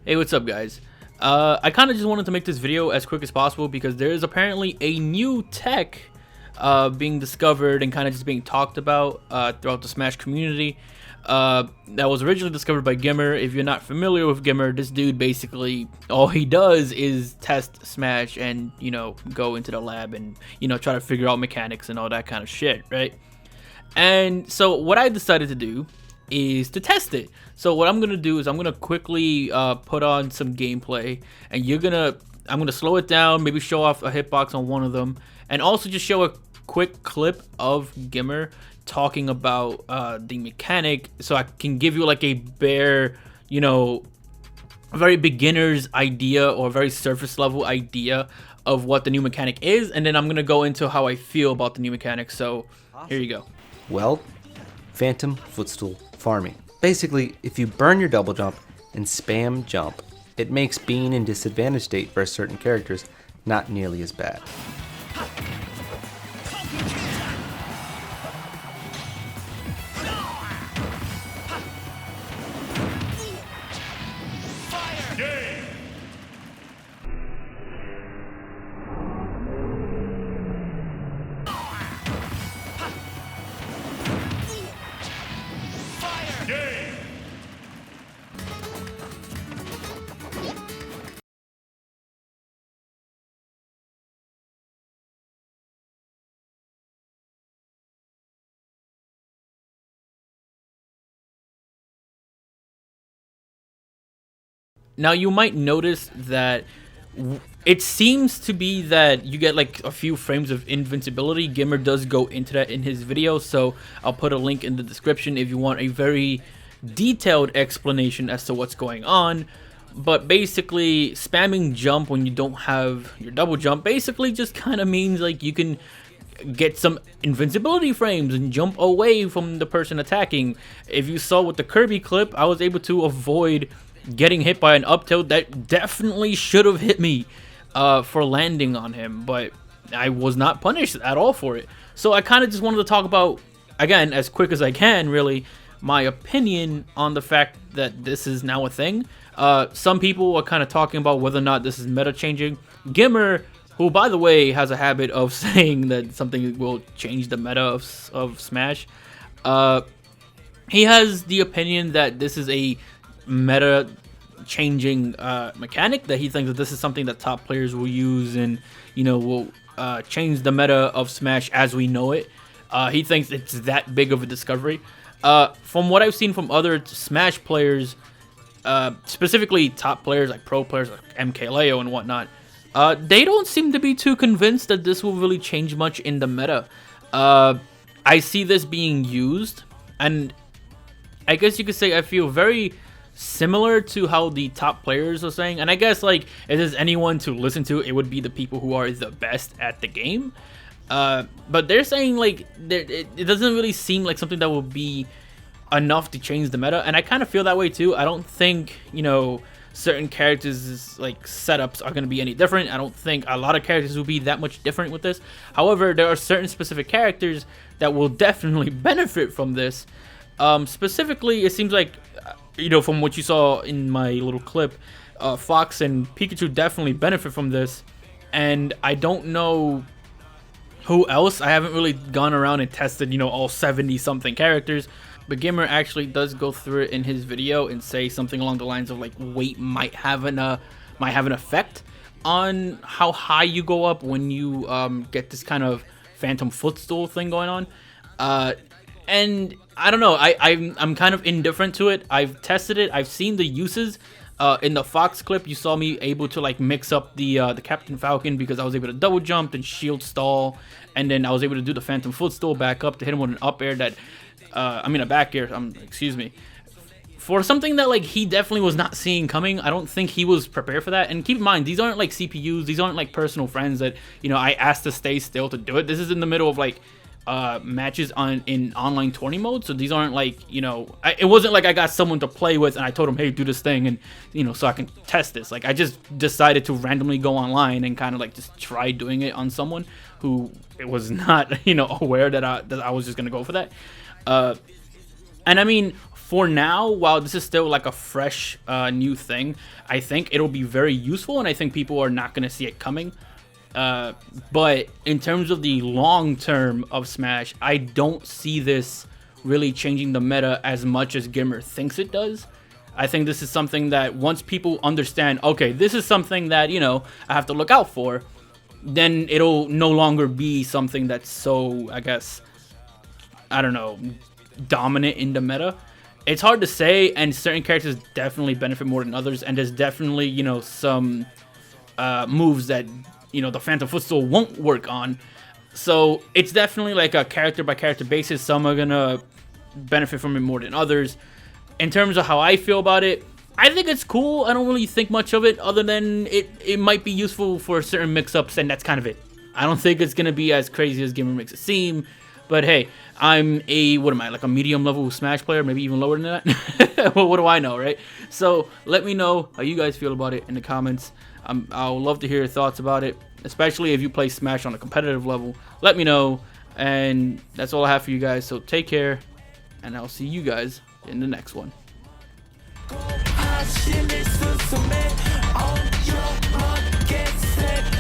Hey, what's up, guys? I kind of just wanted to make this video as quick as possible because there is apparently a new tech being discovered and kind of just being talked about throughout the Smash community that was originally discovered by GimR. If you're not familiar with GimR, this dude basically, all he does is test Smash and, you know, go into the lab and, you know, try to figure out mechanics and all that kind of shit, right? And so what I decided to do is to test it. So what I'm gonna do is I'm gonna quickly put on some gameplay, and I'm gonna slow it down, maybe show off a hitbox on one of them, and also just show a quick clip of GimR talking about the mechanic, so I can give you like a bare, you know, a very beginner's idea or a very surface level idea of what the new mechanic is, and then I'm gonna go into how I feel about the new mechanic. So here you go. Well, phantom footstool farming. Basically, if you burn your double jump and spam jump, it makes being in disadvantage state for certain characters not nearly as bad. Now you might notice that it seems to be that you get like a few frames of invincibility. GimR does go into that in his video, so I'll put a link in the description if you want a very detailed explanation as to what's going on. But basically, spamming jump when you don't have your double jump basically just kind of means like you can get some invincibility frames and jump away from the person attacking. If you saw with the Kirby clip, I was able to avoid getting hit by an up tilt that definitely should have hit me for landing on him, but I was not punished at all for it. So I kind of just wanted to talk about, again, as quick as I can, really, my opinion on the fact that this is now a thing. Some people are kind of talking about whether or not this is meta changing. GimR, who by the way has a habit of saying that something will change the meta of Smash, he has the opinion that this is a meta changing mechanic, that he thinks that this is something that top players will use and, you know, will change the meta of Smash as we know it. He thinks it's that big of a discovery. From what I've seen from other Smash players, specifically top players like pro players like MKLeo and whatnot, they don't seem to be too convinced that this will really change much in the meta. I see this being used, and I guess you could say I feel very similar to how the top players are saying, and I guess like if there's anyone to listen to, it would be the people who are the best at the game. But they're saying like it doesn't really seem like something that will be enough to change the meta, and I kind of feel that way too. I don't think, you know, certain characters like setups are going to be any different. I don't think a lot of characters will be that much different with this. However, there are certain specific characters that will definitely benefit from this. Specifically, it seems like, you know, from what you saw in my little clip, Fox and Pikachu definitely benefit from this, and I don't know who else. I haven't really gone around and tested, you know, all 70 something characters, but GimR actually does go through it in his video and say something along the lines of like weight might have an effect on how high you go up when you get this kind of phantom footstool thing going on. And I don't know, I'm kind of indifferent to it. I've tested it, I've seen the uses. In the Fox clip, you saw me able to like mix up the Captain Falcon because I was able to double jump and shield stall, and then I was able to do the phantom footstool back up to hit him with an up air that, a back air, excuse me. For something that like he definitely was not seeing coming, I don't think he was prepared for that. And keep in mind, these aren't like CPUs, these aren't like personal friends that, you know, I asked to stay still to do it. This is in the middle of like matches in online tourney mode, so these aren't like, you know, it wasn't like I got someone to play with and I told him, hey, do this thing, and, you know, so I can test this. Like I just decided to randomly go online and kind of like just try doing it on someone who it was not, you know, aware that I was just gonna go for that. And I mean, for now, while this is still like a fresh new thing, I think it'll be very useful, and I think people are not going to see it coming. But in terms of the long term of Smash, I don't see this really changing the meta as much as GimR thinks it does. I think this is something that once people understand, okay, this is something that, you know, I have to look out for, then it'll no longer be something that's so, I guess, I don't know, dominant in the meta. It's hard to say, and certain characters definitely benefit more than others, and there's definitely, you know, some moves that, you know, the Phantom Footstool won't work on. So it's definitely like a character by character basis. Some are gonna benefit from it more than others. In terms of how I feel about it, I think it's cool. I don't really think much of it other than it might be useful for certain mix-ups, and that's kind of it. I don't think it's gonna be as crazy as GimR makes it seem. But hey, I'm what am I, like a medium level Smash player, maybe even lower than that? Well, what do I know, right? So let me know how you guys feel about it in the comments. I'll love to hear your thoughts about it, especially if you play Smash on a competitive level. Let me know, and that's all I have for you guys. So take care, and I'll see you guys in the next one. Get set.